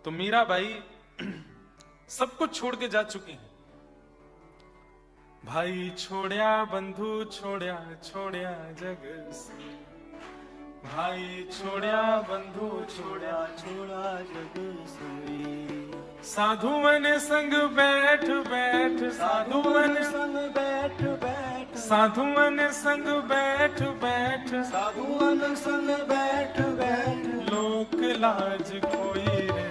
तो मीराबाई सब कुछ छोड़ के जा चुकी हैं। भाई छोड़या बंधु छोड़या छोड़या जग से, भाई छोड़या बंधु छोड़या छोड़ा जग सोई। साधुवन संग बैठ बैठ, साधुवन संग बैठ बैठ, साधुवन संग बैठ बैठ, साधुवन संग बैठ बैठ, लोक लाज कोई रे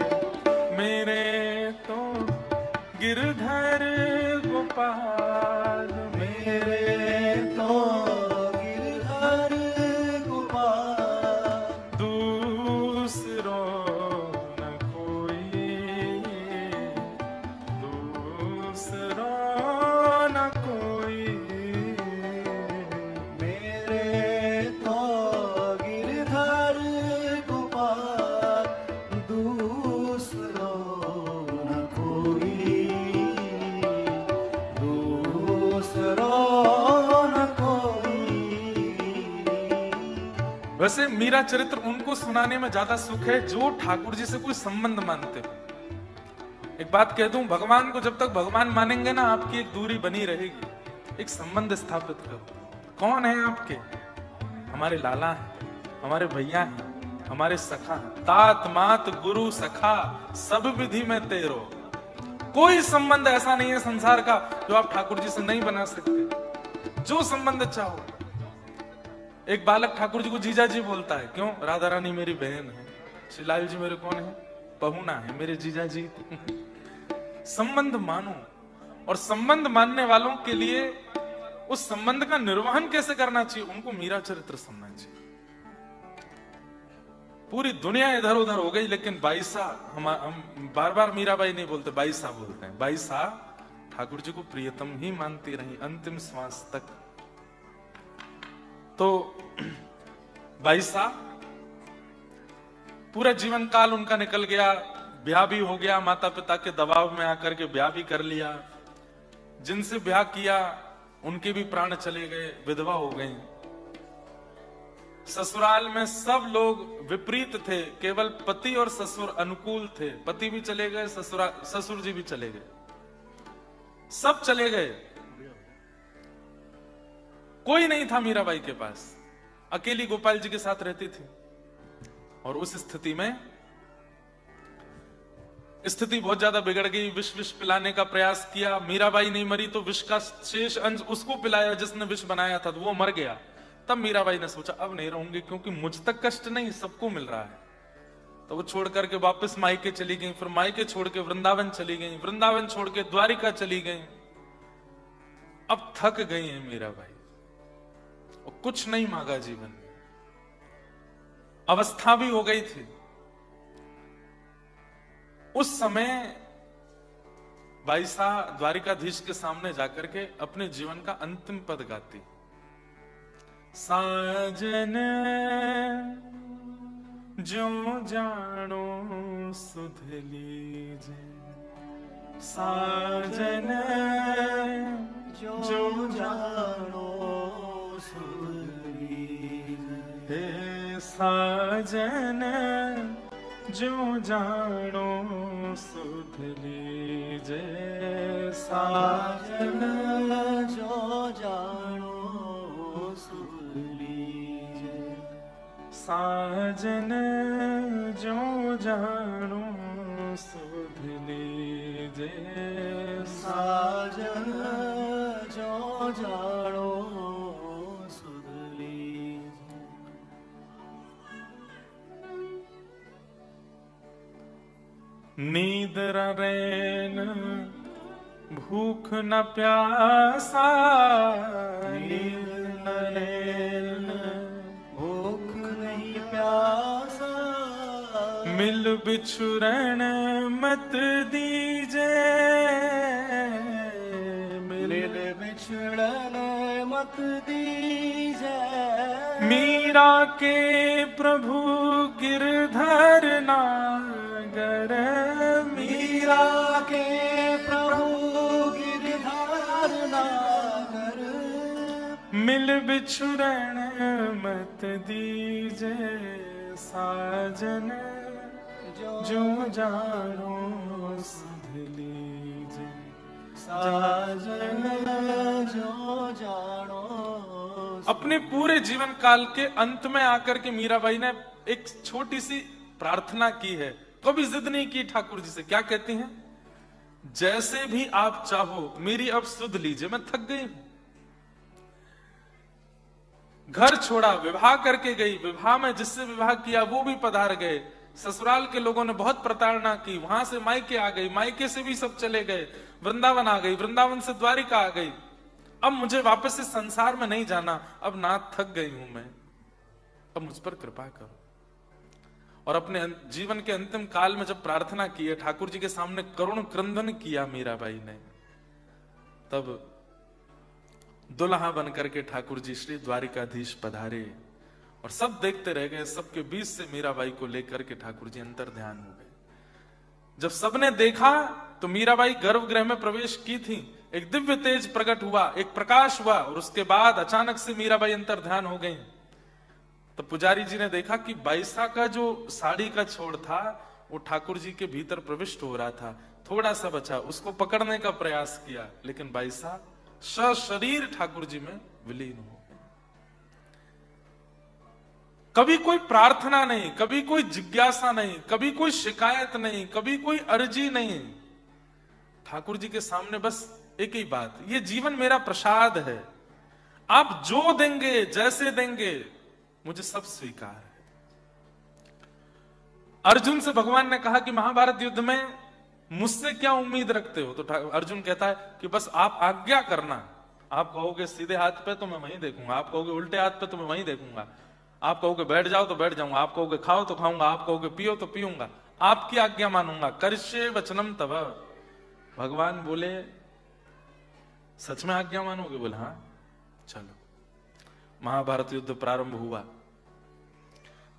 मेरे तो गिरधर गोपाल, मेरे तो गिरधर गोपाल, दूसरो न कोई, दूसरो न कोई, मेरे तो गिरधर गोपाल, दूसरो न कोई, दूसरो न कोई। वैसे मीरा चरित्र उनको सुनाने में ज्यादा सुख है जो ठाकुर जी से कोई संबंध मानते हो। एक बात कह दूं, भगवान को जब तक भगवान मानेंगे ना, आपकी एक दूरी बनी रहेगी। एक संबंध स्थापित करो। कौन है आपके? हमारे लाला हैं, हमारे भैया हैं, हमारे सखा हैं। तात मात गुरु सखा सब विधि में तेरो। कोई संबंध ऐसा नहीं है संसार का जो आप ठाकुर जी से नहीं बना सकते। जो संबंध चाहो। एक बालक ठाकुर जी को जीजा जी बोलता है, क्यों? राधा रानी मेरी बहन है, श्री लाल जी मेरे कौन है? पहुना है, मेरे जीजा जी। संबंध मानो, और संबंध मानने वालों के लिए उस संबंध का निर्वहन कैसे करना चाहिए, उनको मीरा चरित्र सुनना चाहिए। पूरी दुनिया इधर उधर हो गई, लेकिन बाईसा हम बार बार मीराबाई नहीं बोलते, बाईसा बोलते हैं। बाईसा ठाकुर जी को प्रियतम ही मानती रही अंतिम श्वास तक। तो बाईसा पूरा जीवन काल उनका निकल गया, ब्याह भी हो गया, माता पिता के दबाव में आकर के ब्याह भी कर लिया। जिनसे ब्याह किया उनके भी प्राण चले गए, विधवा हो गई। ससुराल में सब लोग विपरीत थे, केवल पति और ससुर अनुकूल थे। पति भी चले गए, ससुर जी भी चले गए, सब चले गए। कोई नहीं था मीराबाई के पास, अकेली गोपाल जी के साथ रहती थी। और उस स्थिति में स्थिति बहुत ज्यादा बिगड़ गई। विष पिलाने का प्रयास किया, मीराबाई नहीं मरी तो विष का शेष अंश उसको पिलाया जिसने विष बनाया था, तो वो मर गया। तब मीराबाई ने सोचा अब नहीं रहूंगी, क्योंकि मुझ तक कष्ट नहीं, सबको मिल रहा है। तो वो छोड़ करके वापस मायके चली गई, फिर मायके छोड़ के वृंदावन चली गई, वृंदावन छोड़ के द्वारिका चली गई। अब थक गई है मीराबाई और कुछ नहीं मांगा जीवन में, अवस्था भी हो गई थी। उस समय बाईसा द्वारिकाधीश के सामने जाकर के अपने जीवन का अंतिम पद गाती। साजन जो जानो सुध लीजे, साजन जो जानो सुध लीजे, हे साजन जो जानो सुध लीजे, साजन जो जानो सुध लीजे, साजन जो जानो सुध लीजे, साजन जो जानो सुध लीजे। नींद रैन भूख न प्यासा, नींद न रैन भूख नहीं प्यासा, मिल बिछुरन मत दीजे, मिल बिछड़न मत दीजे। मीरा के प्रभु गिरधर नागर, मीरा के प्रभु गिरधर नागर, मिल बिछुरन मत दीजे, साजन जो जानो सुध लीजे साजन जो जानो। अपने पूरे जीवन काल के अंत में आकर के मीराबाई ने एक छोटी सी प्रार्थना की है, कभी जिद नहीं की ठाकुर जी से। क्या कहती हैं? जैसे भी आप चाहो मेरी अब सुध लीजिए, मैं थक गई हूं। घर छोड़ा, विवाह करके गई, विवाह में जिससे विवाह किया वो भी पधार गए, ससुराल के लोगों ने बहुत प्रताड़ना की, वहां से मायके आ गई, मायके से भी सब चले गए, वृंदावन आ गई, वृंदावन से द्वारिका आ गई। अब मुझे वापस से संसार में नहीं जाना, अब नाथ थक गई हूं मैं, अब मुझ पर कृपा करो। और अपने जीवन के अंतिम काल में जब प्रार्थना की है, ठाकुर जी के सामने करुण क्रंदन किया मीराबाई ने, तब दुल्हा बन करके ठाकुर जी श्री द्वारिकाधीश पधारे और सब देखते रह गए। सबके बीच से मीराबाई को लेकर के ठाकुर जी अंतर ध्यान हो गए। जब सबने देखा तो मीराबाई गर्भगृह में प्रवेश की थी, एक दिव्य तेज प्रकट हुआ, एक प्रकाश हुआ, और उसके बाद अचानक से मीराबाई अंतर ध्यान हो गई। तो पुजारी जी ने देखा कि बाईसा का जो साड़ी का छोड़ था वो ठाकुर जी के भीतर प्रविष्ट हो रहा था, थोड़ा सा बचा, उसको पकड़ने का प्रयास किया, लेकिन बाईसा सशरीर ठाकुर जी में विलीन हो गए। कभी कोई प्रार्थना नहीं, कभी कोई जिज्ञासा नहीं, कभी कोई शिकायत नहीं, कभी कोई अर्जी नहीं, ठाकुर जी के सामने बस एक ही बात, ये जीवन मेरा प्रसाद है, आप जो देंगे जैसे देंगे मुझे सब स्वीकार है। अर्जुन से भगवान ने कहा कि महाभारत युद्ध में मुझसे क्या उम्मीद रखते हो? तो अर्जुन कहता है कि बस आप आज्ञा करना, आप कहोगे सीधे हाथ पे तो मैं वहीं देखूंगा, आप कहोगे उल्टे हाथ पे तो मैं वहीं देखूंगा, आप कहोगे बैठ जाओ तो बैठ जाऊंगा, आप कहोगे खाओ तो खाऊंगा, आप कहोगे पियो तो पीऊंगा, आपकी आज्ञा मानूंगा। करिष्ये वचनम तव। भगवान बोले सच में आज्ञा मानोगे? बोले हाँ। चलो, महाभारत युद्ध प्रारंभ हुआ।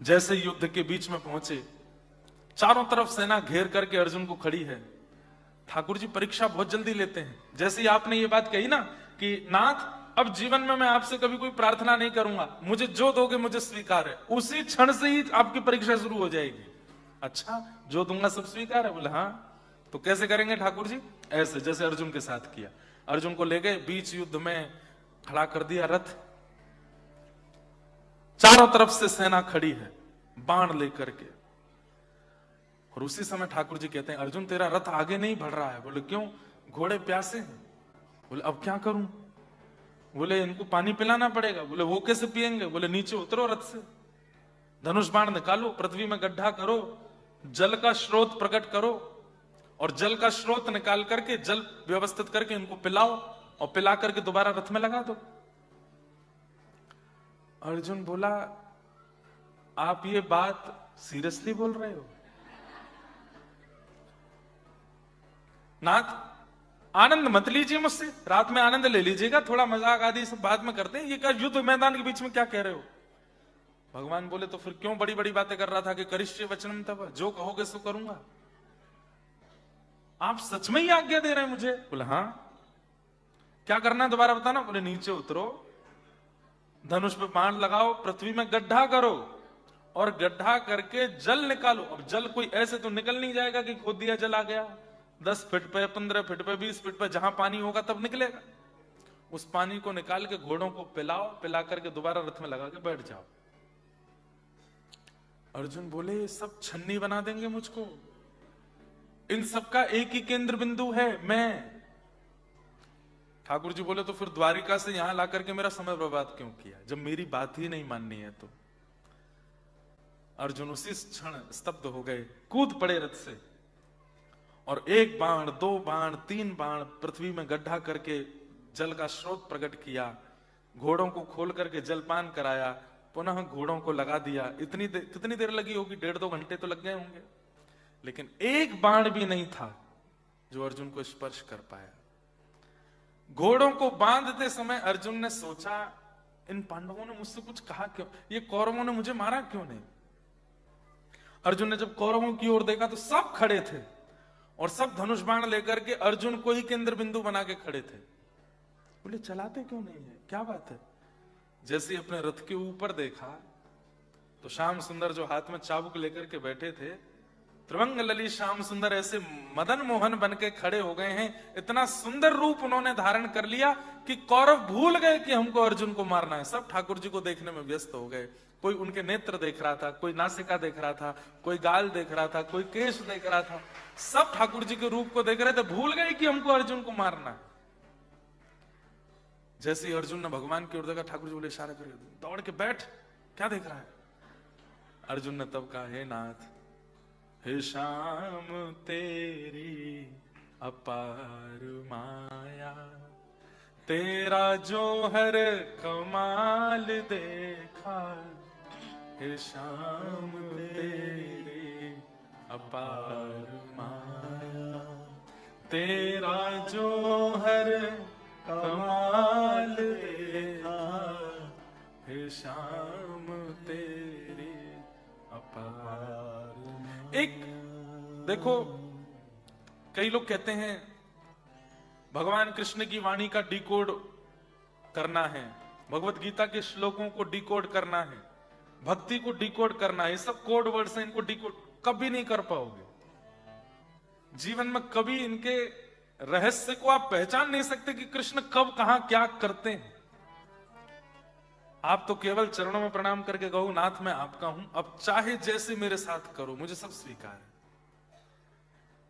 जैसे युद्ध के बीच में पहुंचे, चारों तरफ सेना घेर करके अर्जुन को खड़ी है। ठाकुर जी परीक्षा बहुत जल्दी लेते हैं। जैसे ही आपने ये बात कही ना कि नाथ अब जीवन में मैं आपसे कभी कोई प्रार्थना नहीं करूंगा, मुझे जो दोगे मुझे स्वीकार है, उसी क्षण से ही आपकी परीक्षा शुरू हो जाएगी। अच्छा, जो दूंगा सब स्वीकार है? बोले हाँ। तो कैसे करेंगे ठाकुर जी? ऐसे जैसे अर्जुन के साथ किया। अर्जुन को ले गए, बीच युद्ध में खड़ा कर दिया रथ, चारों तरफ से सेना खड़ी है बाण लेकर के, और उसी समय ठाकुर जी कहते हैं अर्जुन तेरा रथ आगे नहीं बढ़ रहा है। बोले क्यों? घोड़े प्यासे हैं। बोले अब क्या करूं? बोले इनको पानी पिलाना पड़ेगा। बोले वो कैसे पिएंगे? बोले नीचे उतरो रथ से, धनुष बाण निकालो, पृथ्वी में गड्ढा करो, जल का स्रोत प्रकट करो, और जल का स्रोत निकाल करके जल व्यवस्थित करके इनको पिलाओ, और पिला करके दोबारा रथ में लगा दो। अर्जुन बोला आप ये बात सीरियसली बोल रहे हो? नाथ आनंद मत लीजिए मुझसे, रात में आनंद ले लीजिएगा, थोड़ा मजाक आदि सब बाद में करते हैं, ये क्या युद्ध मैदान के बीच में क्या कह रहे हो? भगवान बोले तो फिर क्यों बड़ी बड़ी बातें कर रहा था कि करिष्ये वचनम तव, जो कहोगे सो करूंगा। आप सच में ही आज्ञा दे रहे हैं मुझे? बोले हाँ। क्या करना है दोबारा बताना? बोले नीचे उतरो, धनुष पे बाण लगाओ, पृथ्वी में गड्ढा करो, और गड्ढा करके जल निकालो। अब जल कोई ऐसे तो निकल नहीं जाएगा कि खोद दिया जल आ गया, 10 फीट पे, 15 फीट पे, 20 फीट पे, जहां पानी होगा तब निकलेगा। उस पानी को निकाल के घोड़ों को पिलाओ, पिला करके दोबारा रथ में लगा के बैठ जाओ। अर्जुन बोले ये सब छन्नी बना देंगे मुझको, इन सबका एक ही केंद्र बिंदु है मैं। ठाकुर जी बोले तो फिर द्वारिका से यहां ला करके मेरा समय बर्बाद क्यों किया, जब मेरी बात ही नहीं माननी है तो। अर्जुन उसी क्षण स्तब्ध हो गए, कूद पड़े रथ से, और 1 बाण 2 बाण 3 बाण पृथ्वी में गड्ढा करके जल का स्रोत प्रकट किया, घोड़ों को खोल करके जलपान कराया, पुनः घोड़ों को लगा दिया। कितनी देर लगी होगी? 1.5-2 घंटे तो लग गए होंगे, लेकिन 1 बाण भी नहीं था जो अर्जुन को स्पर्श कर पाया। घोड़ों को बांधते समय अर्जुन ने सोचा इन पांडवों ने मुझसे कुछ कहा क्यों, ये कौरवों ने मुझे मारा क्यों नहीं? अर्जुन ने जब कौरवों की ओर देखा तो सब खड़े थे, और सब धनुष बाण लेकर के अर्जुन को ही केंद्र बिंदु बना के खड़े थे। बोले चलाते क्यों नहीं है, क्या बात है? जैसे अपने रथ के ऊपर देखा तो श्याम सुंदर जो हाथ में चाबुक लेकर के बैठे थे, त्रिभंग ललित श्याम सुंदर ऐसे मदन मोहन बन के खड़े हो गए हैं। इतना सुंदर रूप उन्होंने धारण कर लिया कि कौरव भूल गए कि हमको अर्जुन को मारना है। सब ठाकुर जी को देखने में व्यस्त हो गए। कोई उनके नेत्र देख रहा था, कोई नासिका देख रहा था, कोई गाल देख रहा था, कोई केश देख रहा था। सब ठाकुर जी के रूप को देख रहे थे, भूल गए कि हमको अर्जुन को मारना है। जैसे ही अर्जुन ने भगवान की ओर देखा, ठाकुर जी बोले इशारा करके, दौड़ के बैठ, क्या देख रहा है? अर्जुन ने तब कहा, हे नाथ, हे श्याम तेरी अपार माया, तेरा जो हर कमाल देखा, हे श्याम तेरी अपार माया, तेरा जो हर कमाल देखा, हे श्याम तेरी अपार। एक देखो, कई लोग कहते हैं भगवान कृष्ण की वाणी का डिकोड करना है, भगवत गीता के श्लोकों को डिकोड करना है, भक्ति को डिकोड करना है। ये सब कोड वर्ड्स हैं, इनको डिकोड कभी नहीं कर पाओगे। जीवन में कभी इनके रहस्य को आप पहचान नहीं सकते कि कृष्ण कब कहां क्या करते हैं। आप तो केवल चरणों में प्रणाम करके कहो, नाथ मैं आपका हूं, अब चाहे जैसे मेरे साथ करो, मुझे सब स्वीकार है।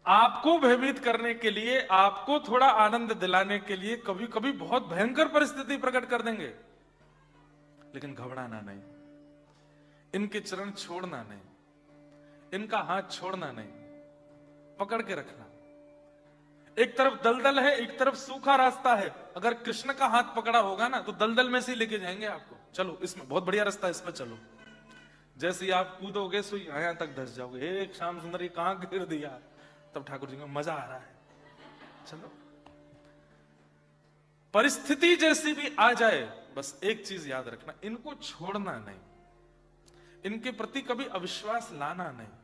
आपको भयभीत करने के लिए, आपको थोड़ा आनंद दिलाने के लिए कभी कभी बहुत भयंकर परिस्थिति प्रकट कर देंगे, लेकिन घबराना नहीं, इनके चरण छोड़ना नहीं, इनका हाथ छोड़ना नहीं, पकड़ के रखना। एक तरफ दलदल है, एक तरफ सूखा रास्ता है। अगर कृष्ण का हाथ पकड़ा होगा ना, तो दलदल में से लेके जाएंगे आपको, चलो इसमें बहुत बढ़िया रास्ता है, इस पर चलो। जैसे ही आप कूदोगे सो यहां तक धस जाओगे। एक श्याम सुंदर ये कहां गिर दिया, तब ठाकुर जी को मजा आ रहा है, चलो। परिस्थिति जैसी भी आ जाए, बस एक चीज याद रखना, इनको छोड़ना नहीं, इनके प्रति कभी अविश्वास लाना नहीं,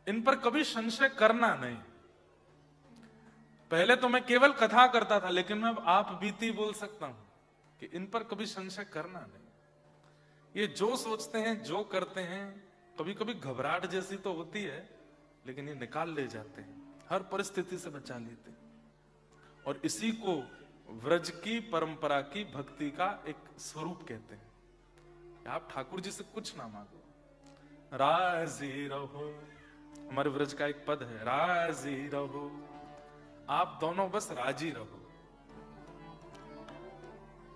इन पर कभी संशय करना नहीं। पहले तो मैं केवल कथा करता था, लेकिन मैं अब आप बीती बोल सकता हूं कि इन पर कभी संशय करना नहीं। ये जो सोचते हैं, जो करते हैं, कभी कभी घबराहट जैसी तो होती है, लेकिन ये निकाल ले जाते हैं, हर परिस्थिति से बचा लेते हैं। और इसी को व्रज की परंपरा की भक्ति का एक स्वरूप कहते हैं। आप ठाकुर जी से कुछ ना मांगो, राजी रहो। हमारे व्रज का एक पद है, राजी रहो। आप दोनों बस राजी रहो,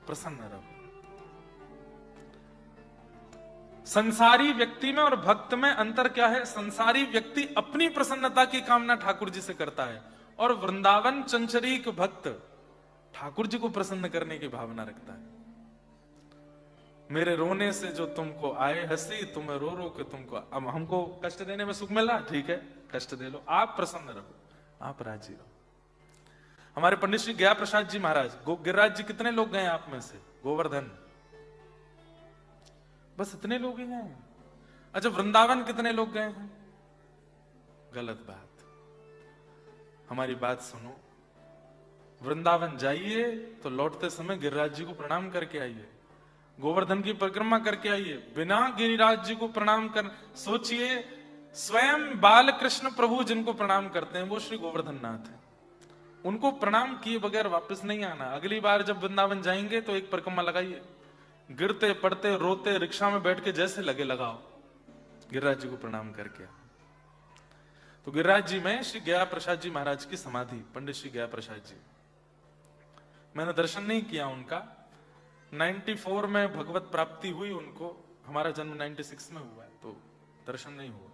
प्रसन्न रहो। संसारी व्यक्ति में और भक्त में अंतर क्या है? संसारी व्यक्ति अपनी प्रसन्नता की कामना ठाकुर जी से करता है, और वृंदावन चंचरीक भक्त ठाकुर जी को प्रसन्न करने की भावना रखता है। मेरे रोने से जो तुमको आए हंसी, तुम्हें रो रो के तुमको, अब हमको कष्ट देने में सुख मिला, ठीक है, कष्ट दे लो, आप प्रसन्न रहो, आप राजी रहो। हमारे पंडित श्री गया प्रसाद जी महाराज, गिरिराज जी कितने लोग गए आप में से? गोवर्धन, बस इतने लोग ही गए। अच्छा, वृंदावन कितने लोग गए हैं? गलत बात, हमारी बात सुनो। वृंदावन जाइए तो लौटते समय गिरिराज जी को प्रणाम करके आइए, गोवर्धन की परिक्रमा करके आइए, बिना गिरिराज जी को प्रणाम कर। सोचिए, स्वयं बाल कृष्ण प्रभु जिनको प्रणाम करते हैं वो श्री गोवर्धन नाथ है, उनको प्रणाम किए बगैर वापस नहीं आना। अगली बार जब वृंदावन जाएंगे तो एक परिक्रमा लगाइए, गिरते पड़ते रोते रिक्शा में बैठ के जैसे लगे लगाओ, गिरिराज जी को प्रणाम करके। तो गिरिराज जी में श्री गया प्रसाद जी महाराज की समाधि, पंडित श्री गया प्रसाद जी, मैंने दर्शन नहीं किया उनका। 94 में भगवत प्राप्ति हुई उनको, हमारा जन्म 96 में हुआ है, तो दर्शन नहीं हुआ,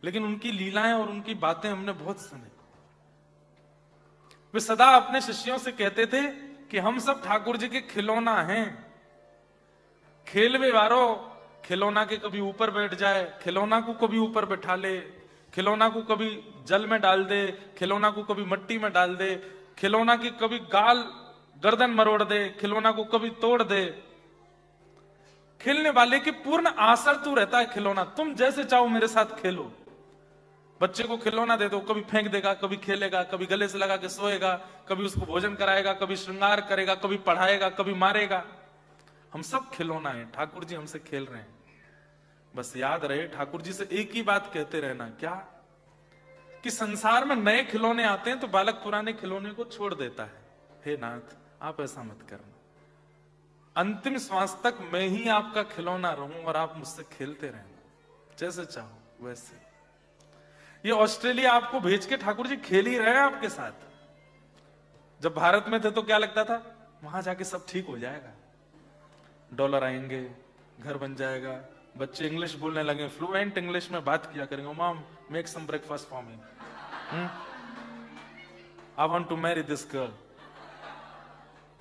लेकिन उनकी लीलाएं और उनकी बातें हमने बहुत सुनी। वे सदा अपने शिष्यों से कहते थे कि हम सब ठाकुर जी के खिलौना हैं, खेलवे वारो, खिलौना के कभी ऊपर बैठ जाए, खिलौना को कभी ऊपर बैठा ले, खिलौना को कभी जल में डाल दे, खिलौना को कभी मिट्टी में डाल दे, खिलौना की कभी गाल गर्दन मरोड़ दे, खिलौना को कभी तोड़ दे। खेलने वाले की पूर्ण आसर तू रहता है खिलौना, तुम जैसे चाहो मेरे साथ खेलो। बच्चे को खिलौना दे दो, कभी फेंक देगा, कभी खेलेगा, कभी गले से लगा के सोएगा, कभी उसको भोजन कराएगा, कभी श्रृंगार करेगा, कभी पढ़ाएगा, कभी मारेगा। हम सब खिलौना है, ठाकुर जी हमसे खेल रहे हैं। बस याद रहे, ठाकुर जी से एक ही बात कहते रहना, क्या कि संसार में नए खिलौने आते हैं तो बालक पुराने खिलौने को छोड़ देता है। हे नाथ, आप ऐसा मत करना, अंतिम श्वास तक मैं ही आपका खिलौना रहूं और आप मुझसे खेलते रहना, जैसे चाहो वैसे। ये ऑस्ट्रेलिया आपको भेज के ठाकुर जी खेल ही रहे हैं आपके साथ। जब भारत में थे तो क्या लगता था, वहां जाके सब ठीक हो जाएगा, डॉलर आएंगे, घर बन जाएगा, बच्चे इंग्लिश बोलने लगे, फ्लुएंट इंग्लिश में बात किया करेंगे, mom make some breakfast for me, I want to marry this girl.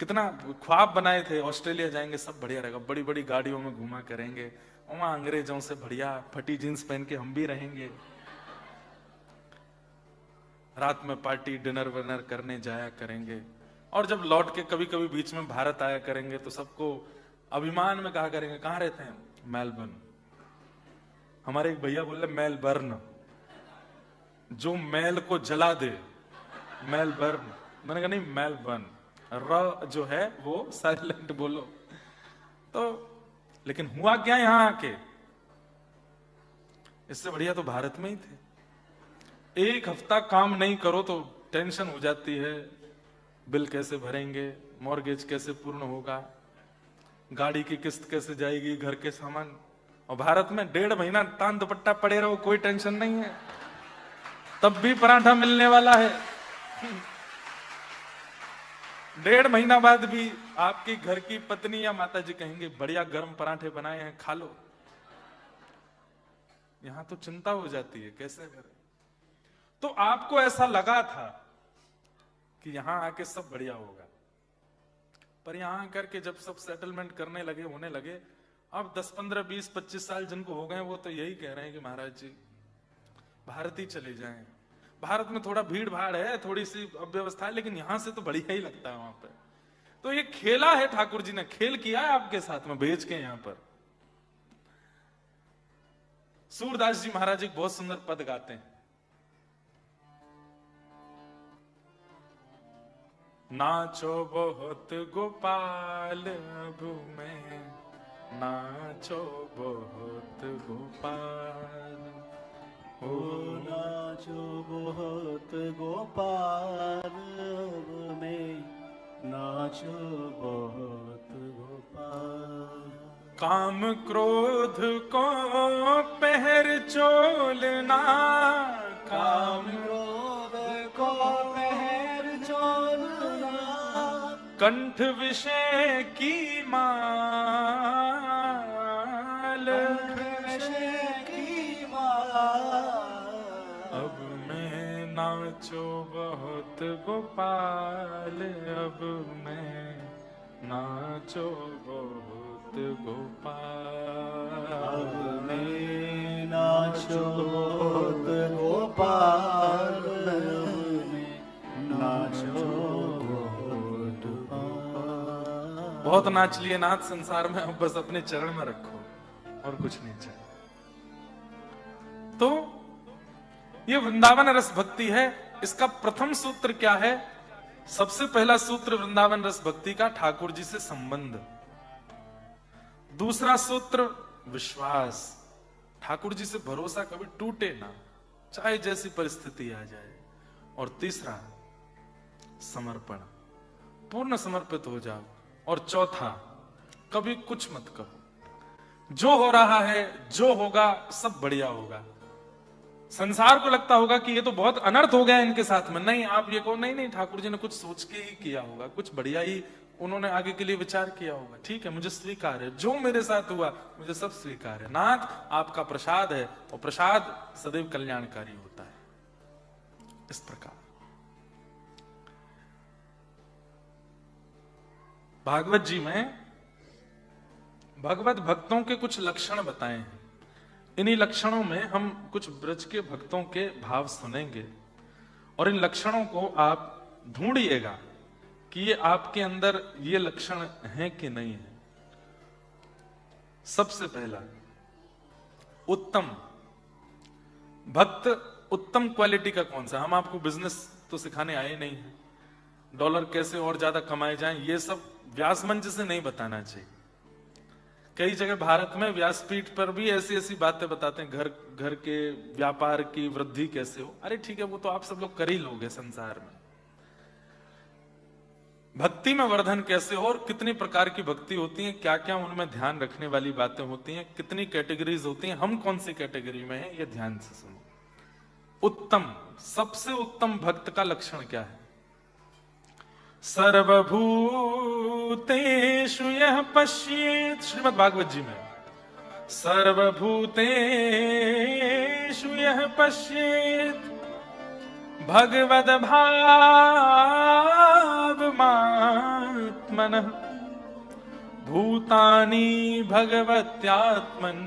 कितना ख्वाब बनाए थे, ऑस्ट्रेलिया जाएंगे सब बढ़िया रहेगा, बड़ी बड़ी गाड़ियों में घुमा करेंगे, वहां अंग्रेजों से बढ़िया फटी जींस पहन के हम भी रहेंगे, रात में पार्टी डिनर विनर करने जाया करेंगे, और जब लौट के कभी कभी बीच में भारत आया करेंगे तो सबको अभिमान में कहा करेंगे, कहां रहते हैं, मेलबर्न। हमारे एक भैया बोले मेलबर्न, जो मैल को जला दे, मेलबर्न। मैंने कहा नहीं, मेलबर्न, र जो है वो साइलेंट बोलो। तो लेकिन हुआ क्या यहां आके, इससे बढ़िया तो भारत में ही थे। एक हफ्ता काम नहीं करो तो टेंशन हो जाती है, बिल कैसे भरेंगे, मॉर्गेज कैसे पूर्ण होगा, गाड़ी की किस्त कैसे जाएगी, घर के सामान। और भारत में 1.5 महीना तान दुपट्टा पड़े रहो, कोई टेंशन नहीं है, तब भी पराठा मिलने वाला है। 1.5 महीना बाद भी आपकी घर की पत्नी या माता जी कहेंगे, बढ़िया गर्म पराठे बनाए हैं, खा लो। यहां तो चिंता हो जाती है, कैसे करें। तो आपको ऐसा लगा था कि यहां आके सब बढ़िया होगा, पर यहां करके जब सब सेटलमेंट करने लगे, होने लगे, अब 10, 15, 20, 25 साल जिनको हो गए वो तो यही कह रहे हैं कि महाराज जी भारत ही चले जाएं। भारत में थोड़ा भीड़ भाड़ है, थोड़ी सी अव्यवस्था है, लेकिन यहां से तो बढ़िया ही लगता है वहां पे। तो ये खेला है, ठाकुर जी ने खेल किया है आपके साथ में भेज के यहां पर। सूरदास जी महाराज एक बहुत सुंदर पद गाते हैं, नाचो बहुत गोपाल अब मैं, नाचो बहुत गोपाल, ओ नाचो बहुत गोपाल अब मैं, नाचो बहुत गोपाल। काम क्रोध को पहर चोलना, काम क्रोध को पहर चोलना, कंठ विषय की माल, विषय की माल। अब मैं नाचो बहुत गोपाल, अब मैं नाचो बहुत गोपाल, अब मैं नाचो बहुत गोपाल, अब मैं नाचो बहुत गोपाल। बहुत नाच लिए नाथ संसार में, अब बस अपने चरण में रखो और कुछ नहीं चाहिए। तो ये वृंदावन रस भक्ति है। इसका प्रथम सूत्र क्या है? सबसे पहला सूत्र वृंदावन रस भक्ति का ठाकुर जी से संबंध। दूसरा सूत्र विश्वास, ठाकुर जी से भरोसा कभी टूटे ना, चाहे जैसी परिस्थिति आ जाए। और तीसरा समर्पण, पूर्ण समर्पित हो जाओ। और चौथा, कभी कुछ मत कहो, जो हो रहा है जो होगा सब बढ़िया होगा। संसार को लगता होगा कि ये तो बहुत अनर्थ हो गया इनके साथ में, नहीं आप ये कहो नहीं नहीं ठाकुर जी ने कुछ सोच के ही किया होगा, कुछ बढ़िया ही उन्होंने आगे के लिए विचार किया होगा। ठीक है, मुझे स्वीकार है, जो मेरे साथ हुआ मुझे सब स्वीकार है। नाथ आपका प्रसाद है और प्रसाद सदैव कल्याणकारी होता है। इस प्रकार भागवत जी में भगवत भक्तों के कुछ लक्षण बताए हैं। इन्हीं लक्षणों में हम कुछ ब्रज के भक्तों के भाव सुनेंगे और इन लक्षणों को आप ढूंढिएगा कि ये आपके अंदर ये लक्षण हैं कि नहीं है। सबसे पहला, उत्तम भक्त उत्तम क्वालिटी का कौन सा? हम आपको बिजनेस तो सिखाने आए नहीं हैं, डॉलर कैसे और ज्यादा कमाए जाएं ये सब व्यास मंच से नहीं बताना चाहिए। कई जगह भारत में व्यासपीठ पर भी ऐसी ऐसी बातें बताते हैं, घर के व्यापार की वृद्धि कैसे हो। अरे ठीक है, वो तो आप सब लोग कर ही लोगे संसार में। भक्ति में वर्धन कैसे हो और कितनी प्रकार की भक्ति होती है, क्या क्या उनमें ध्यान रखने वाली बातें होती हैं, कितनी कैटेगरीज होती हैं, हम कौन सी कैटेगरी में हैं, ये ध्यान से सुनो। उत्तम, सबसे उत्तम भक्त का लक्षण क्या है? सर्वभूतेषु यः पश्येत्, श्रीमद् भागवत जी में, सर्वभूतेषु यः पश्येत् भगवद्भावमात्मनः भूतानि भगवत्यात्मन्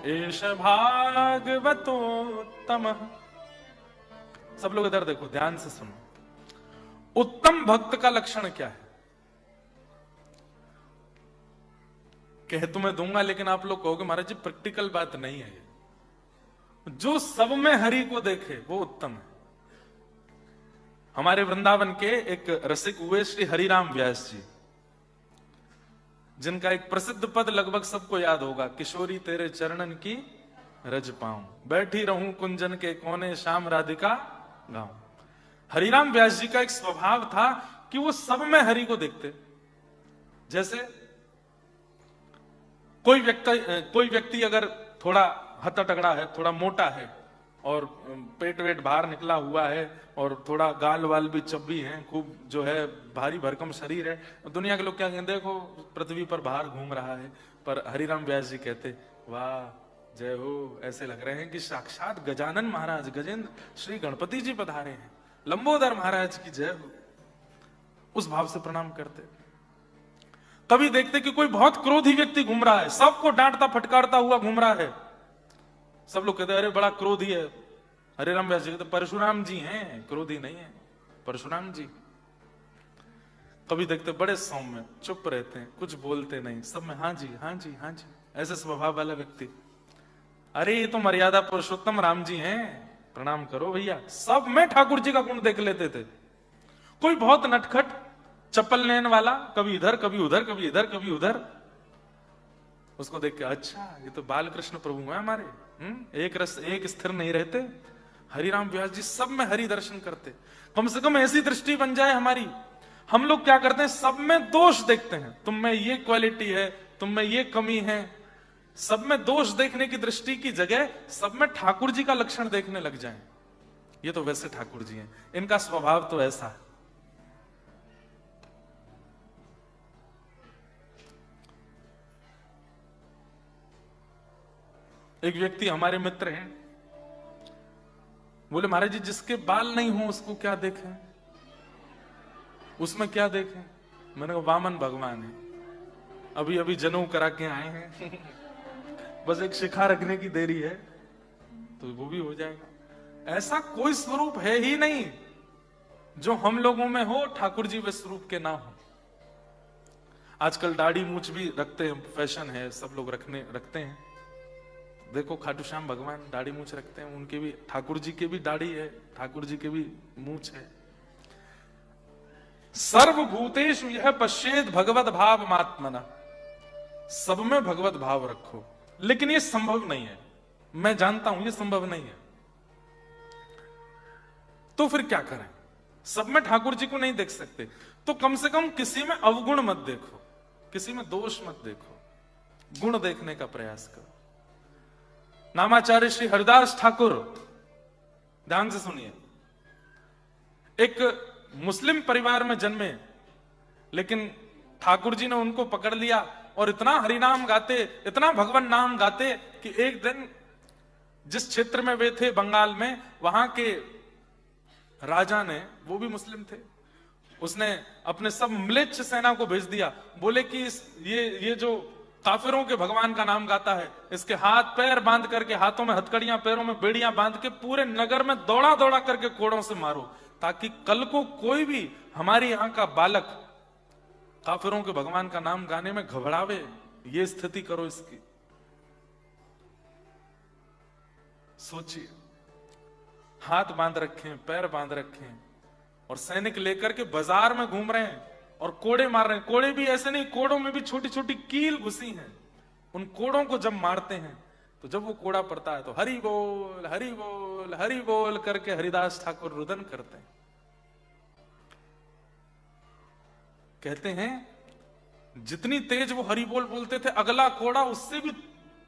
एष भागवतोत्तमः। सब लोग इधर देखो, ध्यान से सुनो। उत्तम भक्त का लक्षण क्या है? कह तो मैं दूंगा, लेकिन आप लोग कहोगे महाराज जी प्रैक्टिकल बात नहीं है। जो सब में हरि को देखे वो उत्तम है। हमारे वृंदावन के एक रसिक हुए श्री हरिराम व्यास जी, जिनका एक प्रसिद्ध पद लगभग सबको याद होगा, किशोरी तेरे चरणन की रज पाऊं, बैठी रहूं कुंजन के कोने, श्याम राधिका गाऊं। हरिराम व्यास जी का एक स्वभाव था कि वो सब में हरि को देखते। जैसे कोई व्यक्ति अगर थोड़ा हत्ता तगड़ा है, थोड़ा मोटा है और पेट वेट बाहर निकला हुआ है और थोड़ा गाल वाल भी चब्बी है, खूब जो है भारी भरकम शरीर है, दुनिया के लोग क्या कहते हैं, देखो पृथ्वी पर बाहर घूम रहा है। पर हरिराम व्यास जी कहते, वाह जय हो, ऐसे लग रहे हैं कि साक्षात गजानन महाराज, गजेंद्र श्री गणपति जी पधारे हैं, लंबोदर महाराज की जय हो। उस भाव से प्रणाम करते। कभी देखते कि कोई बहुत क्रोधी व्यक्ति घूम रहा है, सबको डांटता फटकारता हुआ घूम रहा है, सब लोग कहते अरे बड़ा क्रोधी है। हरिराम व्यास जी कहते परशुराम जी हैं, क्रोधी नहीं है, परशुराम जी। कभी देखते बड़े सौम्य, चुप रहते हैं, कुछ बोलते नहीं, सब में हाँ जी हाँ जी हाँ जी, ऐसे स्वभाव वाला व्यक्ति। अरे ये तो मर्यादा पुरुषोत्तम राम जी हैं, प्रणाम करो भैया। सब में ठाकुर जी का गुण देख लेते थे। कोई बहुत नटखट चप्पल लेने वाला, कभी इधर कभी उधर, कभी इधर कभी उधर, उसको देख के अच्छा ये तो बालकृष्ण प्रभु हैं हमारे, एक रस एक स्थिर नहीं रहते। हरिराम व्यास जी सब में हरि दर्शन करते। कम से कम ऐसी दृष्टि बन जाए हमारी। हम लोग क्या करते हैं, सब में दोष देखते हैं, तुम में ये क्वालिटी है, तुम में ये कमी है। सब में दोष देखने की दृष्टि की जगह सब में ठाकुर जी का लक्षण देखने लग जाएं। ये तो वैसे ठाकुर जी हैं, इनका स्वभाव तो ऐसा है। एक व्यक्ति हमारे मित्र हैं, बोले महाराज जी जिसके बाल नहीं हो उसको क्या देखें, उसमें क्या देखें? मैंने कहा वामन भगवान है, अभी अभी जनेऊ करा के आए हैं बस एक शिखा रखने की देरी है तो वो भी हो जाएगा। ऐसा कोई स्वरूप है ही नहीं जो हम लोगों में हो, ठाकुर जी वे स्वरूप के ना हो। आजकल दाढ़ी मूछ भी रखते हैं, फैशन है, सब लोग रखते हैं। देखो खाटू श्याम भगवान दाढ़ी मूछ रखते हैं, उनके भी, ठाकुर जी के भी दाढ़ी है, ठाकुर जी के भी मूछ है। सर्वभूतेषु यह पश्येद भगवत भाव मात्मना, सब में भगवत भाव रखो। लेकिन ये संभव नहीं है, मैं जानता हूं ये संभव नहीं है। तो फिर क्या करें? सब में ठाकुर जी को नहीं देख सकते, तो कम से कम किसी में अवगुण मत देखो, किसी में दोष मत देखो, गुण देखने का प्रयास करो। नामाचार्य श्री हरिदास ठाकुर, ध्यान से सुनिए, एक मुस्लिम परिवार में जन्मे, लेकिन ठाकुर जी ने उनको पकड़ लिया और इतना हरिनाम गाते, इतना भगवान नाम गाते कि एक दिन जिस क्षेत्र में वे थे बंगाल में, वहां के राजा ने, वो भी मुस्लिम थे, उसने अपने सब म्लेच्छ सेना को भेज दिया। बोले कि ये जो काफिरों के भगवान का नाम गाता है, इसके हाथ पैर बांध करके, हाथों में हथकड़ियां, पैरों में बेड़ियां बांध के पूरे नगर में दौड़ा दौड़ा करके कोड़ों से मारो, ताकि कल को कोई भी हमारे यहां का बालक काफिरों के भगवान का नाम गाने में घबरावे। ये स्थिति करो इसकी। सोचिए, हाथ बांध रखे हैं, पैर बांध रखे हैं और सैनिक लेकर के बाजार में घूम रहे हैं और कोड़े मार रहे हैं। कोड़े भी ऐसे नहीं, कोड़ों में भी छोटी छोटी कील घुसी हैं, उन कोड़ों को जब मारते हैं तो जब वो कोड़ा पड़ता है तो हरि बोल हरि बोल हरि बोल करके हरिदास ठाकुर रुदन करते हैं। कहते हैं जितनी तेज वो हरि बोल बोलते थे, अगला कोड़ा उससे भी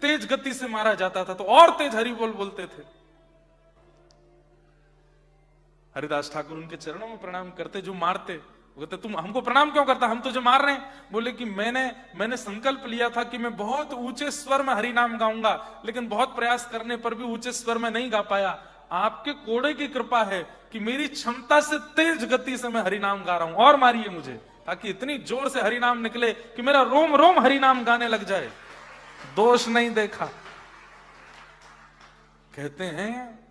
तेज गति से मारा जाता था तो और तेज हरि बोल बोलते थे। हरिदास ठाकुर उनके चरणों में प्रणाम करते, जो मारते वो कहते तुम हमको प्रणाम क्यों करता, हम तुझे मार रहे हैं। बोले कि मैंने संकल्प लिया था कि मैं बहुत ऊंचे स्वर में हरि नाम गाऊंगा, लेकिन बहुत प्रयास करने पर भी ऊंचे स्वर में नहीं गा पाया। आपके कोड़े की कृपा है कि मेरी क्षमता से तेज गति से मैं हरि नाम गा रहा हूं, और मारिए मुझे, ताकि इतनी जोर से हरि नाम निकले कि मेरा रोम रोम हरि नाम गाने लग जाए। दोष नहीं देखा। कहते हैं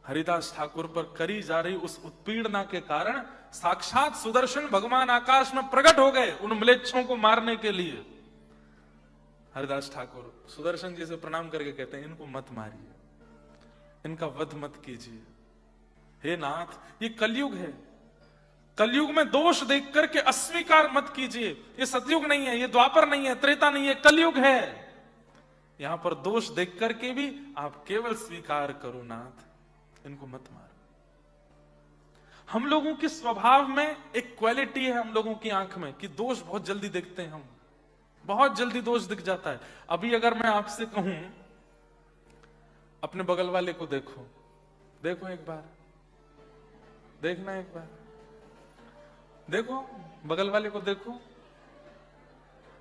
हरिदास ठाकुर पर करी जा रही उस उत्पीड़ना के कारण साक्षात सुदर्शन भगवान आकाश में प्रकट हो गए उन म्लेच्छों को मारने के लिए। हरिदास ठाकुर सुदर्शन जी से प्रणाम करके कहते हैं इनको मत मारिए, इनका वध मत कीजिए। हे नाथ, ये कलयुग है, कलयुग में दोष देख करके अस्वीकार मत कीजिए। ये सतयुग नहीं है, ये द्वापर नहीं है, त्रेता नहीं है, कलयुग है। यहां पर दोष देख करके भी आप केवल स्वीकार करो नाथ, इनको मत मारो। हम लोगों के स्वभाव में एक क्वालिटी है हम लोगों की आंख में कि दोष बहुत जल्दी देखते हैं, हम बहुत जल्दी दोष दिख जाता है। अभी अगर मैं आपसे कहूं अपने बगल वाले को देखो, देखो एक बार, देखना एक बार, देखो बगल वाले को देखो,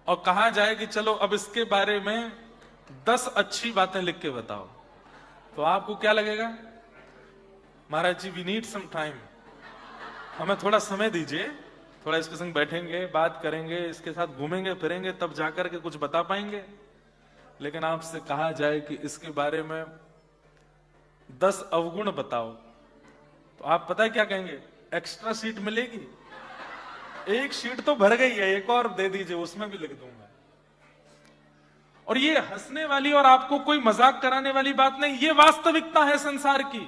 और कहा जाए कि चलो अब इसके बारे में 10 अच्छी बातें लिख के बताओ, तो आपको क्या लगेगा? महाराज जी वी नीड सम टाइम, हमें थोड़ा समय दीजिए, थोड़ा इसके संग बैठेंगे, बात करेंगे, इसके साथ घूमेंगे फिरेंगे, तब जाकर के कुछ बता पाएंगे। लेकिन आपसे कहा जाए कि इसके बारे में 10 अवगुण बताओ, तो आप पता है क्या कहेंगे? एक्स्ट्रा सीट मिलेगी, एक सीट तो भर गई है, एक और दे दीजिए, उसमें भी लिख दूंगा। और ये हंसने वाली और आपको कोई मजाक कराने वाली बात नहीं, ये वास्तविकता है संसार की।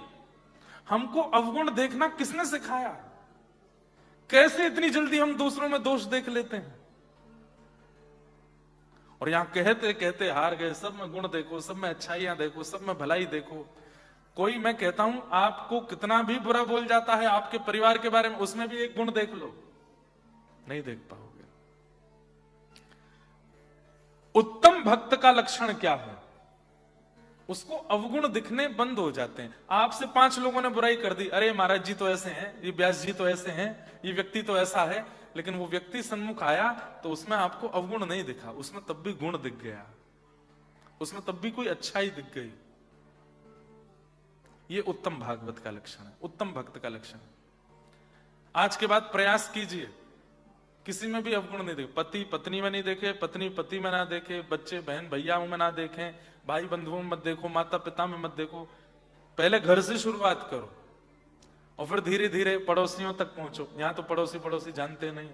हमको अवगुण देखना किसने सिखाया? कैसे इतनी जल्दी हम दूसरों में दोष देख लेते हैं? और यहां कहते कहते हार गए। सब में गुण देखो, सब में अच्छाइयां देखो, सब में भलाई देखो। कोई, मैं कहता हूं, आपको कितना भी बुरा बोल जाता है आपके परिवार के बारे में, उसमें भी एक गुण देख लो, नहीं देख पाओगे। उत्तम भक्त का लक्षण क्या है? उसको अवगुण दिखने बंद हो जाते हैं। आपसे 5 लोगों ने बुराई कर दी, अरे महाराज जी तो ऐसे हैं, ये व्यास जी तो ऐसे हैं, ये व्यक्ति तो ऐसा है, लेकिन वो व्यक्ति सन्मुख आया तो उसमें आपको अवगुण नहीं दिखा, उसमें तब भी गुण दिख गया, उसमें तब भी कोई अच्छाई दिख गई। ये उत्तम भागवत का लक्षण है, उत्तम भक्त का लक्षण है। आज के बाद प्रयास कीजिए, किसी में भी अवगुण नहीं देखे। पति पत्नी में नहीं देखे, पत्नी पति में ना देखे, बच्चे बहन भैया में ना देखें, भाई बंधुओं में मत देखो, माता पिता में मत देखो। पहले घर से शुरुआत करो और फिर धीरे धीरे पड़ोसियों तक पहुंचो। यहां तो पड़ोसी जानते नहीं,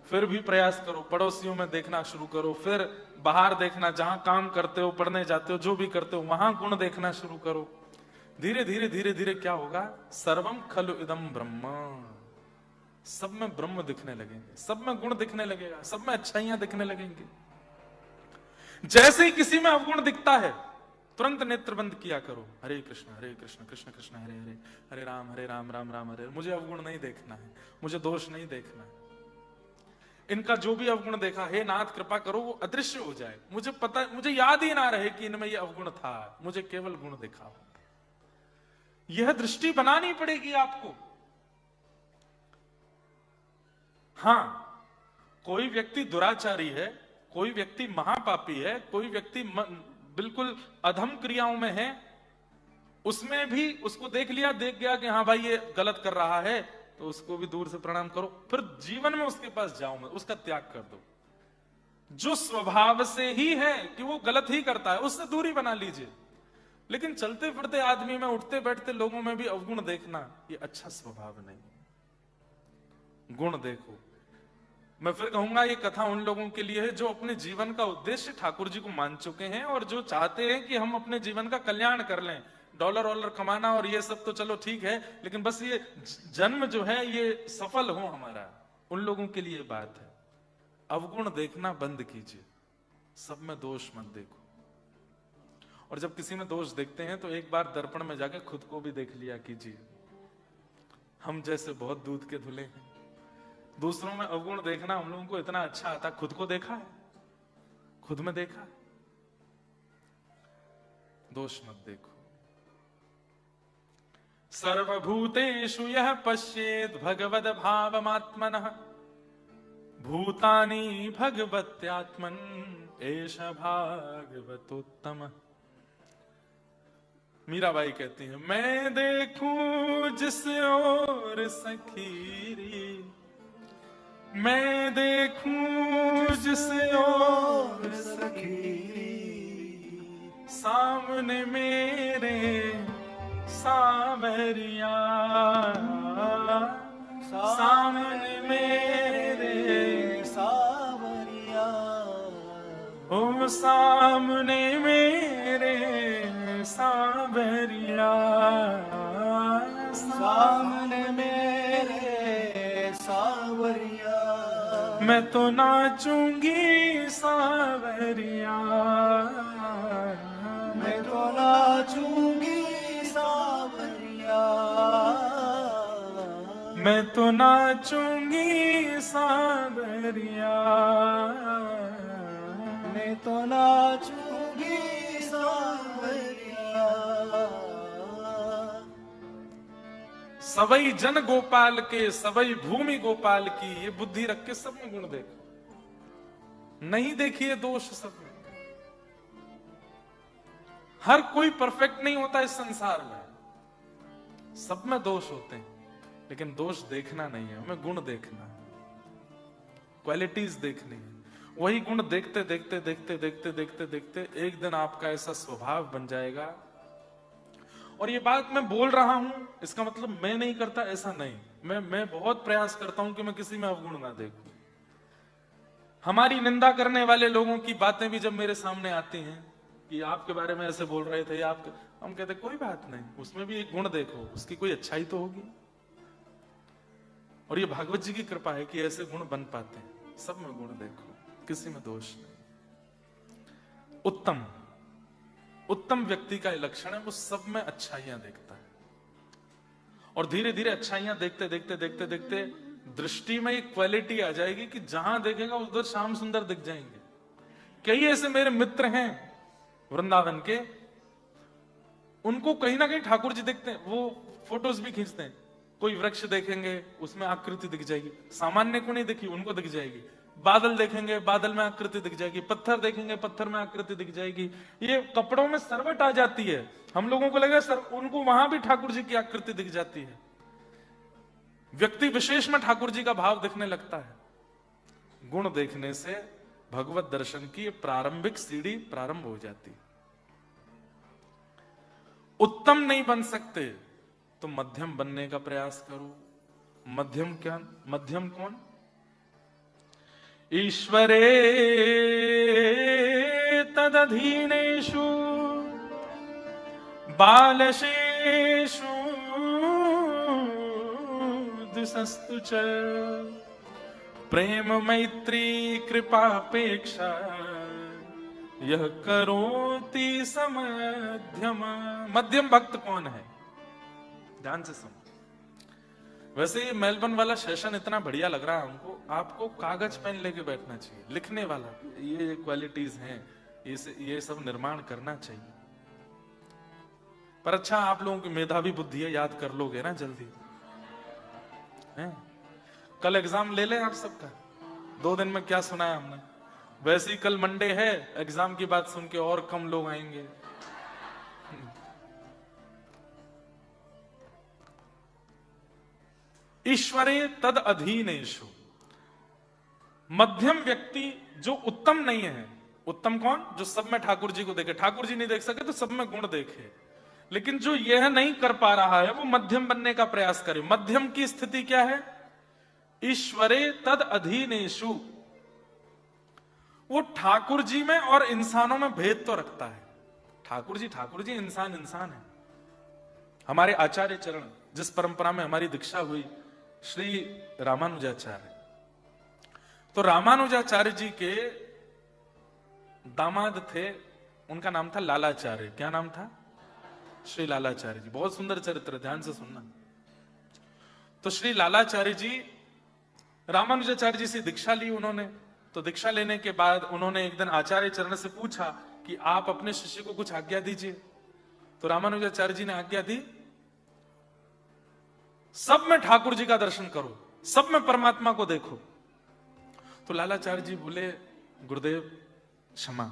फिर भी प्रयास करो, पड़ोसियों में देखना शुरू करो, फिर बाहर देखना, जहां काम करते हो, पढ़ने जाते हो, जो भी करते हो, वहां गुण देखना शुरू करो। धीरे धीरे धीरे धीरे क्या होगा? सर्वम खलु इदम ब्रह्म, सब में ब्रह्म दिखने लगेंगे, सब में गुण दिखने लगेगा, सब में अच्छाइयां दिखने लगेंगी। जैसे ही किसी में अवगुण दिखता है तुरंत नेत्र बंद किया करो, हरे कृष्ण कृष्ण कृष्ण हरे हरे, हरे राम राम राम हरे। मुझे अवगुण नहीं देखना है, मुझे दोष नहीं देखना है। इनका जो भी अवगुण देखा, हे नाथ कृपा करो वो अदृश्य हो जाए, मुझे याद ही ना रहे कि इनमें ये अवगुण था, मुझे केवल गुण दिखाओ। यह दृष्टि बनानी पड़ेगी आपको। हां, कोई व्यक्ति दुराचारी है, कोई व्यक्ति महापापी है, कोई व्यक्ति बिल्कुल अधम क्रियाओं में है, उसमें भी उसको देख गया कि हाँ भाई ये गलत कर रहा है, तो उसको भी दूर से प्रणाम करो। फिर जीवन में उसके पास जाओ मत, उसका त्याग कर दो। जो स्वभाव से ही है कि वो गलत ही करता है, उससे दूरी बना लीजिए। लेकिन चलते फिरते आदमी में, उठते बैठते लोगों में भी अवगुण देखना, ये अच्छा स्वभाव नहीं। गुण देखो। मैं फिर कहूंगा ये कथा उन लोगों के लिए है जो अपने जीवन का उद्देश्य ठाकुर जी को मान चुके हैं और जो चाहते हैं कि हम अपने जीवन का कल्याण कर लें। डॉलर वॉलर कमाना और ये सब तो चलो ठीक है, लेकिन बस ये जन्म जो है ये सफल हो हमारा, उन लोगों के लिए बात है। अवगुण देखना बंद कीजिए। सब में दोष मत देखो। और जब किसी में दोष देखते हैं तो एक बार दर्पण में जाके खुद को भी देख लिया कीजिए। हम जैसे बहुत दूध के धुले हैं। दूसरों में अवगुण देखना हम लोगों को इतना अच्छा आता, खुद को देखा है? खुद में देखा है? दोष मत देखो। सर्वभूतेषु यः पश्येत् भगवद् भावमात्मनः भूतानि भगवत्यात्मन् एष भागवतोत्तम। मीराबाई कहती है, मैं देखूं जिस ओर सखीरी, मैं देखूं जिस ओर सखीरी, सामने मेरे सावरिया, सामने मेरे सावरिया, ओ सामने मेरे सावरिया, सामने मेरे सावरिया, मैं तो नाचूंगी सावरिया, मैं तो नाचूंगी सावरिया, मैं तो नाचूंगी सावरिया, मैं तो नाचूंगी सावरिया। सवई जन गोपाल के सवई भूमि गोपाल की, ये बुद्धि रख के सब में गुण देखो, नहीं देखिए दोष सब में। हर कोई परफेक्ट नहीं होता इस संसार में, सब में दोष होते हैं, लेकिन दोष देखना नहीं है, हमें गुण देखना है, क्वालिटीज देखनी है। वही गुण देखते देखते देखते देखते देखते देखते एक दिन आपका ऐसा स्वभाव बन जाएगा। और ये बात मैं बोल रहा हूं, इसका मतलब मैं नहीं करता ऐसा नहीं, मैं बहुत प्रयास करता हूं कि मैं किसी में अवगुण ना देखूं। हमारी निंदा करने वाले लोगों की बातें भी जब मेरे सामने आती हैं कि आपके बारे में ऐसे बोल रहे थे, हम कहते कोई बात नहीं, उसमें भी एक गुण देखो, उसकी कोई अच्छाई तो होगी। और ये भागवत जी की कृपा है कि ऐसे गुण बन पाते हैं। सब में गुण देखो, किसी में दोष नहीं। उत्तम उत्तम व्यक्ति का लक्षण है वो सब में अच्छाइयां देखता है, और धीरे धीरे अच्छाइयां देखते देखते देखते देखते दृष्टि में एक क्वालिटी आ जाएगी कि जहां देखेगा उधर श्याम सुंदर दिख जाएंगे। कई ऐसे मेरे मित्र हैं वृंदावन के, उनको कहीं ना कहीं ठाकुर जी दिखते हैं, वो फोटोज भी खींचते हैं। कोई वृक्ष देखेंगे उसमें आकृति दिख जाएगी, सामान्य को नहीं दिखी उनको दिख जाएगी। बादल देखेंगे बादल में आकृति दिख जाएगी, पत्थर देखेंगे पत्थर में आकृति दिख जाएगी। ये कपड़ों में सरवट आ जाती है, हम लोगों को लगा सर उनको वहां भी ठाकुर जी की आकृति दिख जाती है। व्यक्ति विशेष में ठाकुर जी का भाव दिखने लगता है। गुण देखने से भगवत दर्शन की प्रारंभिक सीढ़ी प्रारंभ हो जाती है। उत्तम नहीं बन सकते तो मध्यम बनने का प्रयास करो। मध्यम क्या? मध्यम कौन? ईश्वरे तदधीनेषु बालशेषु दिशस्तु च प्रेम मैत्री कृपापेक्षा यह करोति समध्यम। मध्यम भक्त कौन है? ध्यान से सुनो। वैसे ये मेलबर्न वाला सेशन इतना बढ़िया लग रहा है हमको, आपको कागज पेन लेके बैठना चाहिए, लिखने वाला। ये क्वालिटीज हैं, ये सब निर्माण करना चाहिए। पर अच्छा आप लोगों की मेधावी बुद्धि है, याद कर लोगे ना जल्दी है? कल एग्जाम ले ले आप सबका। 2 दिन में क्या सुनाया हमने? वैसे ही कल मंडे है, एग्जाम की बात सुन के और कम लोग आएंगे। ईश्वरे तद अधीनेषु। मध्यम व्यक्ति जो उत्तम नहीं है, उत्तम कौन? जो सब में ठाकुर जी को देखे। ठाकुर जी नहीं देख सके तो सब में गुण देखे, लेकिन जो यह नहीं कर पा रहा है वो मध्यम बनने का प्रयास करे। मध्यम की स्थिति क्या है? ईश्वरे तद अधीनेषु। वो ठाकुर जी में और इंसानों में भेद तो रखता है। ठाकुर जी, इंसान है। हमारे आचार्य चरण, जिस परंपरा में हमारी दीक्षा हुई, श्री रामानुजाचार्य, तो रामानुजाचार्य जी के दामाद थे, उनका नाम था लालाचार्य। क्या नाम था? श्री लालाचार्य जी। बहुत सुंदर चरित्र, ध्यान से सुनना। तो श्री लालाचार्य जी रामानुजाचार्य जी से दीक्षा ली उन्होंने। तो दीक्षा लेने के बाद उन्होंने एक दिन आचार्य चरण से पूछा कि आप अपने शिष्य को कुछ आज्ञा दीजिए। तो रामानुजाचार्य जी ने आज्ञा दी, सब में ठाकुर जी का दर्शन करो, सब में परमात्मा को देखो। तो लालाचार्य जी बोले, गुरुदेव क्षमा,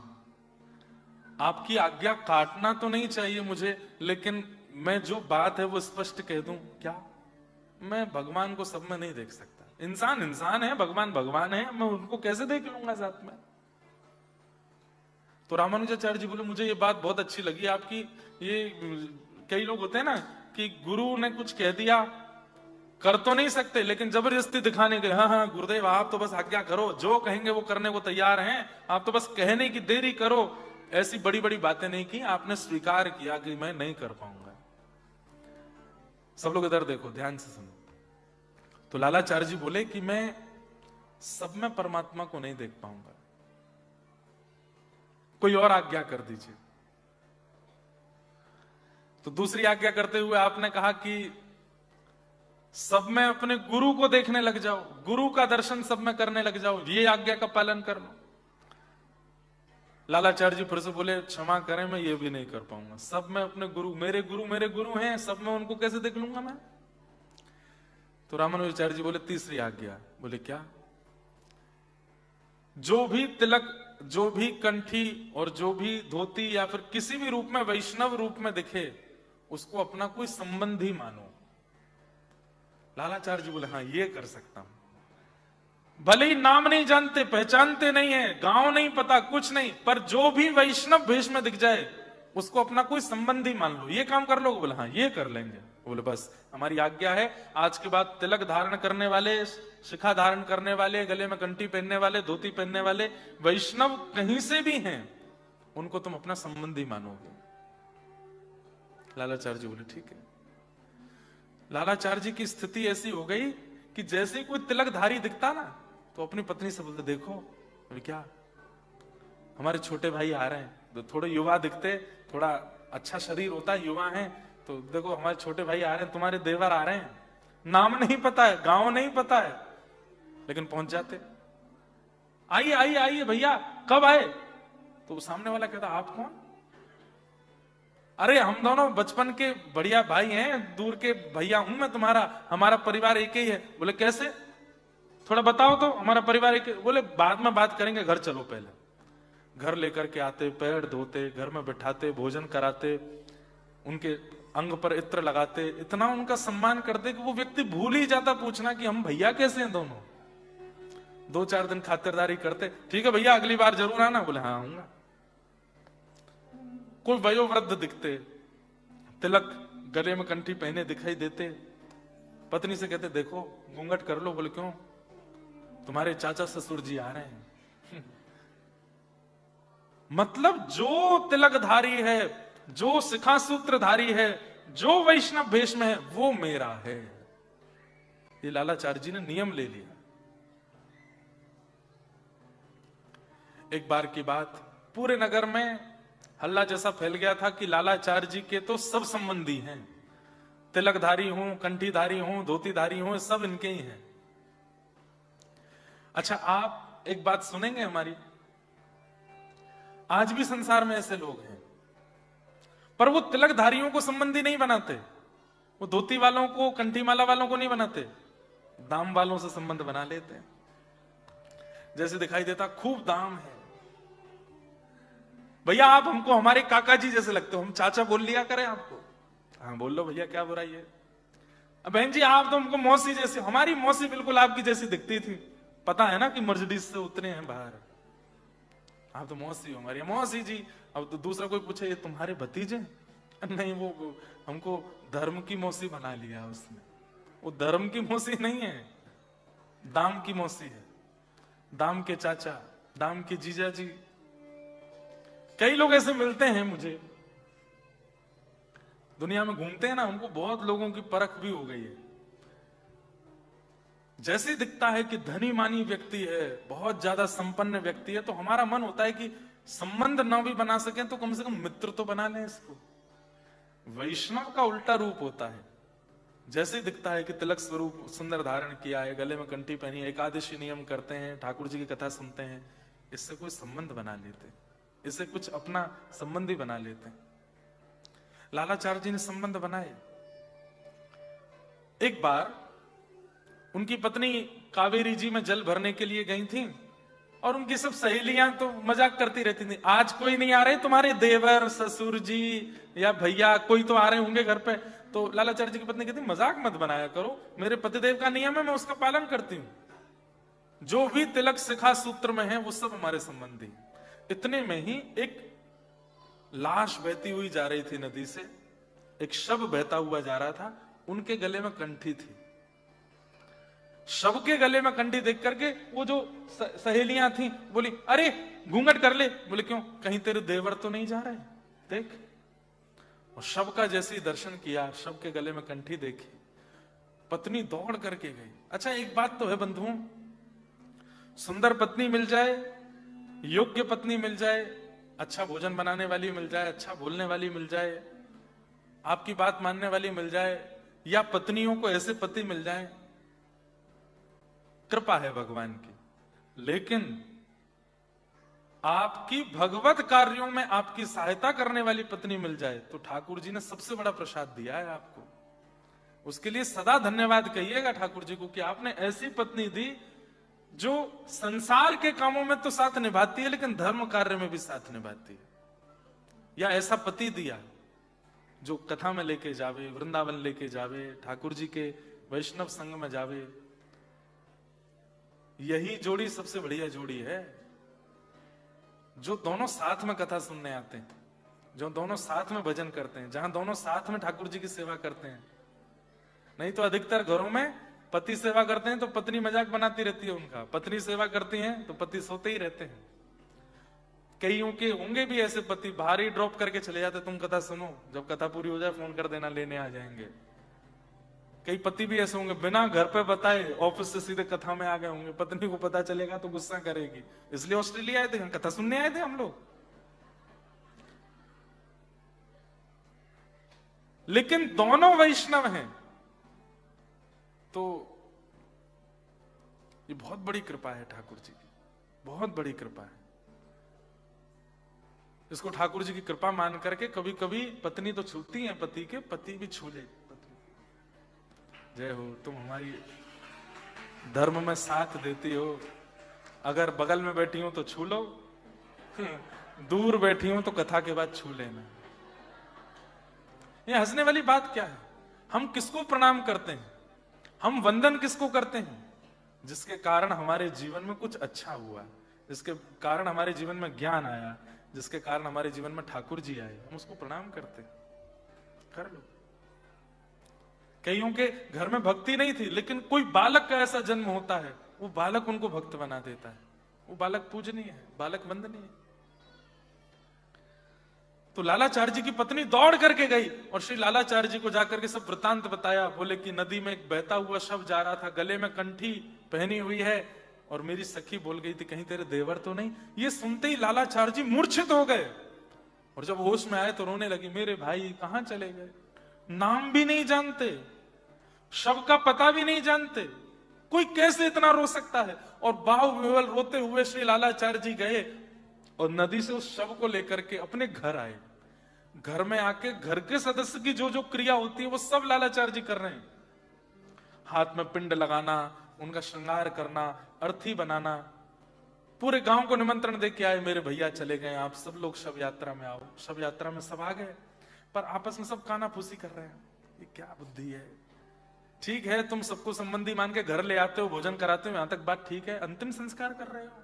आपकी आज्ञा काटना तो नहीं चाहिए मुझे, लेकिन मैं जो बात है वो स्पष्ट कह दूं। क्या? मैं भगवान को सब में नहीं देख सकता। इंसान इंसान है, भगवान भगवान है, मैं उनको कैसे देख लूंगा साथ में? तो रामानुजाचार्य जी बोले, मुझे ये बात बहुत अच्छी लगी आपकी। ये कई लोग होते हैं ना कि गुरु ने कुछ कह दिया, कर तो नहीं सकते, लेकिन जबरदस्ती दिखाने के लिए, हाँ हाँ गुरुदेव आप तो बस आज्ञा करो, जो कहेंगे वो करने को तैयार हैं, आप तो बस कहने की देरी करो। ऐसी बड़ी बड़ी बातें नहीं की, आपने स्वीकार किया कि मैं नहीं कर पाऊंगा। सब लोग इधर देखो, ध्यान से सुनो। तो लालाचार्य जी बोले कि मैं सब में परमात्मा को नहीं देख पाऊंगा, कोई और आज्ञा कर दीजिए। तो दूसरी आज्ञा करते हुए आपने कहा कि सब में अपने गुरु को देखने लग जाओ, गुरु का दर्शन सब में करने लग जाओ, ये आज्ञा का पालन कर लो। लालाचार्य जी फिर से बोले, क्षमा करें मैं ये भी नहीं कर पाऊंगा, सब में अपने गुरु मेरे गुरु हैं, सब में उनको कैसे देख लूंगा मैं? तो रामानुजाचार्य जी बोले, तीसरी आज्ञा। बोले क्या? जो भी तिलक, जो भी कंठी और जो भी धोती या फिर किसी भी रूप में वैष्णव रूप में दिखे, उसको अपना कोई संबंधी मानो। लालाचार्य जी बोले, हाँ ये कर सकता हूं। भले ही नाम नहीं जानते, पहचानते नहीं है, गांव नहीं पता, कुछ नहीं, पर जो भी वैष्णव भेष में दिख जाए उसको अपना कोई संबंधी मान लो। ये काम कर लो? बोले हाँ ये कर लेंगे। बोले बस हमारी आज्ञा है, आज के बाद तिलक धारण करने वाले, शिखा धारण करने वाले, गले में कंठी पहनने वाले, धोती पहनने वाले वैष्णव कहीं से भी हैं, उनको तुम अपना संबंधी मानोगे। लालाचार्य जी बोले ठीक है। लालाचार्य जी की स्थिति ऐसी हो गई कि जैसे ही कोई तिलकधारी दिखता ना, तो अपनी पत्नी से बोलते, देखो अभी क्या हमारे छोटे भाई आ रहे हैं, तो थोड़े युवा दिखते, थोड़ा अच्छा शरीर होता है, युवा हैं, तो देखो हमारे छोटे भाई आ रहे हैं, तुम्हारे देवर आ रहे हैं। नाम नहीं पता है, गांव नहीं पता है, लेकिन पहुंच जाते, आइए आइए आइए भैया, कब आए? तो सामने वाला कहता, आप कौन? अरे हम दोनों बचपन के बढ़िया भाई हैं, दूर के भैया हूं मैं तुम्हारा, हमारा परिवार एक ही है। बोले कैसे? थोड़ा बताओ तो, हमारा परिवार एक ही। बोले बाद में बात करेंगे, घर चलो पहले। घर लेकर के आते, पैर धोते, घर में बिठाते, भोजन कराते, उनके अंग पर इत्र लगाते, इतना उनका सम्मान करते कि वो व्यक्ति भूल ही जाता पूछना कि हम भैया कैसे हैं दोनों। 2-4 दिन खातिरदारी करते, ठीक है भैया अगली बार जरूर आना। बोले हाँ आऊंगा। कोई वयोवृद्ध दिखते, तिलक गले में कंठी पहने दिखाई देते, पत्नी से कहते, देखो घूंघट कर लो। बोले क्यों? तुम्हारे चाचा ससुर जी आ रहे हैं। मतलब जो तिलकधारी है, जो शिखा सूत्रधारी है, जो वैष्णव भेष में है, वो मेरा है। ये लालाचार्य जी ने नियम ले लिया। एक बार की बात, पूरे नगर में हल्ला जैसा फैल गया था कि लालाचार्य जी के तो सब संबंधी हैं, तिलकधारी हूं, कंठीधारी हूं, धोतीधारी हूं, सब इनके ही हैं। अच्छा आप एक बात सुनेंगे हमारी, आज भी संसार में ऐसे लोग हैं, पर वो तिलकधारियों को संबंधी नहीं बनाते, वो धोती वालों को, कंठीमाला वालों को नहीं बनाते, दाम वालों से संबंध बना लेते हैं। जैसे दिखाई देता खूब दाम है, भैया आप हमको हमारे काका जी जैसे लगते हो, हम चाचा बोल लिया करें आपको। हाँ बोल लो भैया, क्या बुराई है। अब बहन जी आप तो हमको मौसी जैसे, हमारी मौसी बिल्कुल आपकी जैसी दिखती थी, पता है ना कि मर्सिडीज से उतरे हैं बाहर, आप तो मौसी हो हमारी। मौसी जी, अब तो दूसरा कोई पूछे ये तुम्हारे भतीजे? नहीं, वो हमको धर्म की मौसी बना लिया उसने। वो धर्म की मौसी नहीं है, दाम की मौसी है, दाम के चाचा, दाम के जीजा जी। कई लोग ऐसे मिलते हैं मुझे, दुनिया में घूमते हैं ना, उनको बहुत लोगों की परख भी हो गई है। जैसे दिखता है कि धनी मानी व्यक्ति है, बहुत ज्यादा संपन्न व्यक्ति है, तो हमारा मन होता है कि संबंध ना भी बना सके तो कम से कम मित्र तो बना लें इसको। वैष्णव का उल्टा रूप होता है, जैसे ही दिखता है कि तिलक स्वरूप सुंदर धारण किया है, गले में कंठी पहनी है, एकादशी नियम करते हैं, ठाकुर जी की कथा सुनते हैं, इससे कोई संबंध बना लेते, इससे कुछ अपना संबंधी बना लेते। लालाचार्य जी ने संबंध बनाए। एक बार उनकी पत्नी कावेरी जी में जल भरने के लिए गई थी और उनकी सब सहेलियां तो मजाक करती रहती थी, आज कोई नहीं आ रहे तुम्हारे देवर ससुर जी या भैया, कोई तो आ रहे होंगे घर पे। तो लालाचार्य जी की पत्नी कहती, मजाक मत बनाया करो, मेरे पतिदेव का नियम है, मैं उसका पालन करती हूं। जो भी तिलक शिखा सूत्र में है वो सब हमारे संबंधी। इतने में ही एक लाश बहती हुई जा रही थी नदी से, एक शव बहता हुआ जा रहा था, उनके गले में कंठी थी। शव के गले में कंठी देख करके वो जो सहेलियां थी बोली, अरे घूंघट कर ले। बोले क्यों? कहीं तेरे देवर तो नहीं जा रहे, देख। और शव का जैसे ही दर्शन किया, शव के गले में कंठी देखी, पत्नी दौड़ करके गई। अच्छा एक बात तो है बंधुओं, सुंदर पत्नी मिल जाए, योग्य पत्नी मिल जाए, अच्छा भोजन बनाने वाली मिल जाए, अच्छा बोलने वाली मिल जाए, आपकी बात मानने वाली मिल जाए, या पत्नियों को ऐसे पति मिल जाए, कृपा है भगवान की। लेकिन आपकी भगवत कार्यों में आपकी सहायता करने वाली पत्नी मिल जाए तो ठाकुर जी ने सबसे बड़ा प्रसाद दिया है आपको। उसके लिए सदा धन्यवाद कहिएगा ठाकुर जी को कि आपने ऐसी पत्नी दी जो संसार के कामों में तो साथ निभाती है लेकिन धर्म कार्य में भी साथ निभाती है। या ऐसा पति दिया जो कथा में लेके जावे, वृंदावन लेके जावे, ठाकुर जी के वैष्णव संग में जावे। यही जोड़ी सबसे बढ़िया जोड़ी है, जो दोनों साथ में कथा सुनने आते हैं, जो दोनों साथ में भजन करते हैं, जहां दोनों साथ में ठाकुर जी की सेवा करते हैं। नहीं तो अधिकतर घरों में पति सेवा करते हैं तो पत्नी मजाक बनाती रहती है उनका, पत्नी सेवा करती हैं तो पति सोते ही रहते हैं। कईयों के होंगे भी ऐसे पति, बाहर ही ड्रॉप करके चले जाते, तुम कथा सुनो, जब कथा पूरी हो जाए फोन कर देना, लेने आ जाएंगे। कई पति भी ऐसे होंगे बिना घर पे बताए ऑफिस से सीधे कथा में आ गए होंगे, पत्नी को पता चलेगा तो गुस्सा करेगी। इसलिए ऑस्ट्रेलिया आए थे, कथा सुनने आए थे हम लोग। लेकिन दोनों वैष्णव हैं तो ये बहुत बड़ी कृपा है ठाकुर जी की, बहुत बड़ी कृपा है। इसको ठाकुर जी की कृपा मान करके कभी कभी पत्नी तो छूती है पति के, पति भी छू ले। जय हो, तुम हमारी धर्म में साथ देती हो। अगर बगल में बैठी हो तो छू लो, दूर बैठी हो तो कथा के बाद छू लेना। ये हंसने वाली बात क्या है? हम किसको प्रणाम करते हैं, हम वंदन किसको करते हैं? जिसके कारण हमारे जीवन में कुछ अच्छा हुआ, जिसके कारण हमारे जीवन में ज्ञान आया, जिसके कारण हमारे जीवन में ठाकुर जी आए, हम उसको प्रणाम करते हैं। कर लो। कईयों के घर में भक्ति नहीं थी लेकिन कोई बालक का ऐसा जन्म होता है, वो बालक उनको भक्त बना देता है, वो बालक पूजनीय है, बालक वंदनीय है। तो लालाचार्य जी की पत्नी दौड़ करके गई और श्री लालाचार्य जी को जाकर के सब वृतांत बताया। बोले कि नदी में एक बहता हुआ शव जा रहा था, गले में कंठी पहनी हुई है और मेरी सखी बोल गई थी कहीं तेरे देवर तो नहीं। ये सुनते ही लालाचार्य जी मूर्छित हो गए और जब होश में आए तो रोने लगी, मेरे भाई कहां चले गए, नाम भी नहीं जानते, शव का पता भी नहीं जानते, कोई कैसे इतना रो सकता है। और बाहुबल रोते हुए श्री लालाचार्य जी गए और नदी से उस शव को लेकर के अपने घर आए। घर में आके घर के सदस्य की जो जो क्रिया होती है वो सब लालाचार्य जी कर रहे हैं। हाथ में पिंड लगाना, उनका श्रृंगार करना, अर्थी बनाना। पूरे गांव को निमंत्रण दे के आए, मेरे भैया चले गए, आप सब लोग शव यात्रा में आओ। शव यात्रा में सब आ गए पर आपस में सब काना फूसी कर रहे हैं। ये क्या बुद्धि है? ठीक है तुम सबको संबंधी मान के घर ले आते हो, भोजन कराते हो, यहां तक बात ठीक है, अंतिम संस्कार कर रहे हो।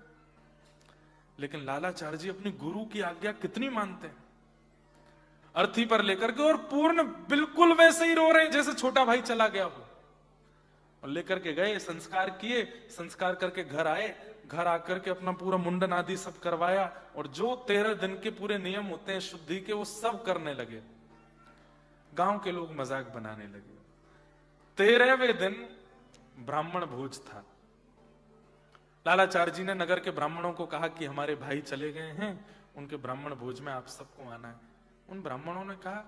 लेकिन लालाचार्य जी अपनी गुरु की आज्ञा कितनी मानते हैं। अर्थी पर लेकर के और पूर्ण बिल्कुल वैसे ही रो रहे हैं जैसे छोटा भाई चला गया हो। और लेकर के गए, संस्कार किए, संस्कार करके घर आए। घर आकर के अपना पूरा मुंडन आदि सब करवाया और जो 13 दिन के पूरे नियम होते हैं शुद्धि के वो सब करने लगे। गांव के लोग मजाक बनाने लगे। 13वें दिन ब्राह्मण भोज था। लालाचार्य जी ने नगर के ब्राह्मणों को कहा कि हमारे भाई चले गए हैं, उनके ब्राह्मण भोज में आप सबको आना है। उन ब्राह्मणों ने कहा,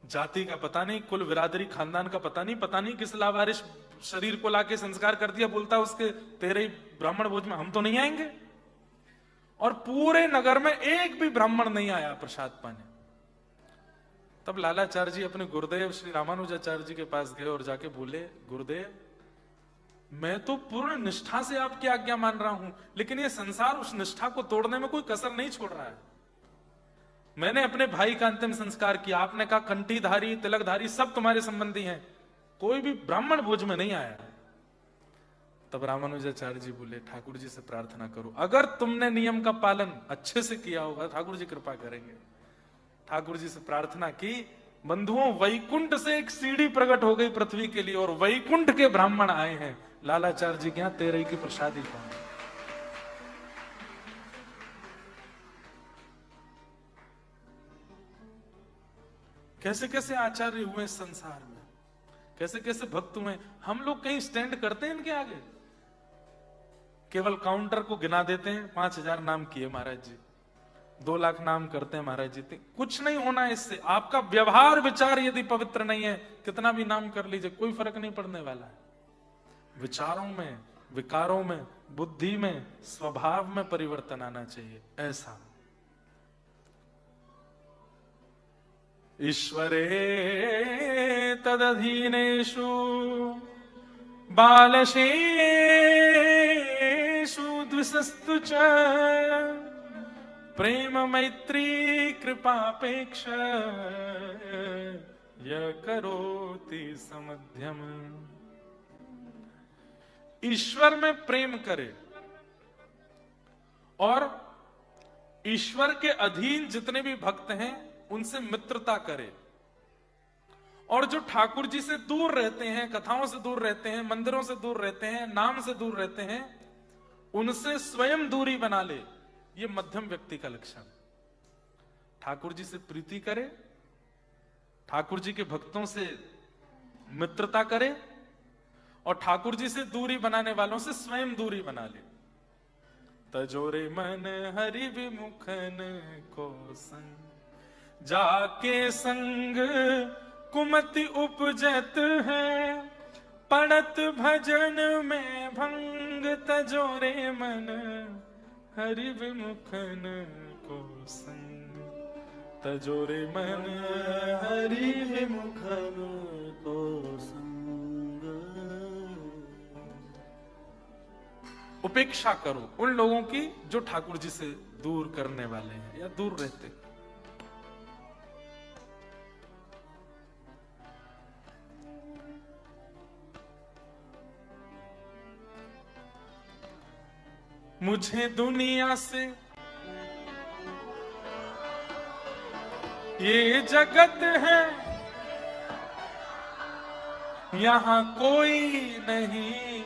जाति का पता नहीं, कुल बिरादरी खानदान का पता नहीं किस लावारिश शरीर को लाके संस्कार कर दिया, बोलता उसके तेरे ही ब्राह्मण भोज में हम तो नहीं आएंगे। और पूरे नगर में एक भी ब्राह्मण नहीं आया प्रसाद पाने। तब लालाचार्य जी अपने गुरुदेव श्री रामानुजाचार्य जी के पास गए और जाके बोले, गुरुदेव मैं तो पूर्ण निष्ठा से आपकी आज्ञा मान रहा हूं, लेकिन ये संसार उस निष्ठा को तोड़ने में कोई कसर नहीं छोड़ रहा है। मैंने अपने भाई का अंतिम संस्कार किया, आपने कहा कंठीधारी तिलकधारी सब तुम्हारे संबंधी हैं, कोई भी ब्राह्मण भोज में नहीं आया। तब रामानुजाचार्य जी बोले, ठाकुर जी से प्रार्थना करो, अगर तुमने नियम का पालन अच्छे से किया होगा ठाकुर जी कृपा करेंगे। ठाकुर जी से प्रार्थना की, बंधुओं वैकुंठ से एक सीढ़ी प्रकट हो गई पृथ्वी के लिए और वैकुंठ के ब्राह्मण आए हैं। लालाचार्य जी के यहां तेरे की प्रसादी पाए। कैसे कैसे आचार्य हुए संसार में, कैसे कैसे भक्त हुए। हम लोग कहीं स्टैंड करते हैं इनके आगे? केवल काउंटर को गिना देते हैं, 5000 नाम किए महाराज जी, 2 लाख नाम करते हैं महाराज जी। कुछ नहीं होना इससे। आपका व्यवहार विचार यदि पवित्र नहीं है, कितना भी नाम कर लीजिए, कोई फर्क नहीं पड़ने वाला है। विचारों में, विकारों में, बुद्धि में, स्वभाव में परिवर्तन आना चाहिए। ऐसा ईश्वरे तदधीनेषु बालशेषु द्विषस्तु च प्रेम मैत्री कृपापेक्ष य करोति समध्यम। ईश्वर में प्रेम करे और ईश्वर के अधीन जितने भी भक्त हैं उनसे मित्रता करे। और जो ठाकुर जी से दूर रहते हैं, कथाओं से दूर रहते हैं, मंदिरों से दूर रहते हैं, नाम से दूर रहते हैं, उनसे स्वयं दूरी बना ले। ये मध्यम व्यक्ति का लक्षण। ठाकुर जी से प्रीति करे, ठाकुर जी के भक्तों से मित्रता करे और ठाकुर जी से दूरी बनाने वालों से स्वयं दूरी बना ले। तजोरे मन हरि विमुखन को संग, जाके संग कुमति उपजत है, पड़त भजन में भंग। तजोरे मन हरि विमुखन को संग, तजोरे मन हरि विमुखन को संग। उपेक्षा करो उन लोगों की जो ठाकुर जी से दूर करने वाले हैं या दूर रहते हैं। मुझे दुनिया से ये जगत है, यहाँ कोई नहीं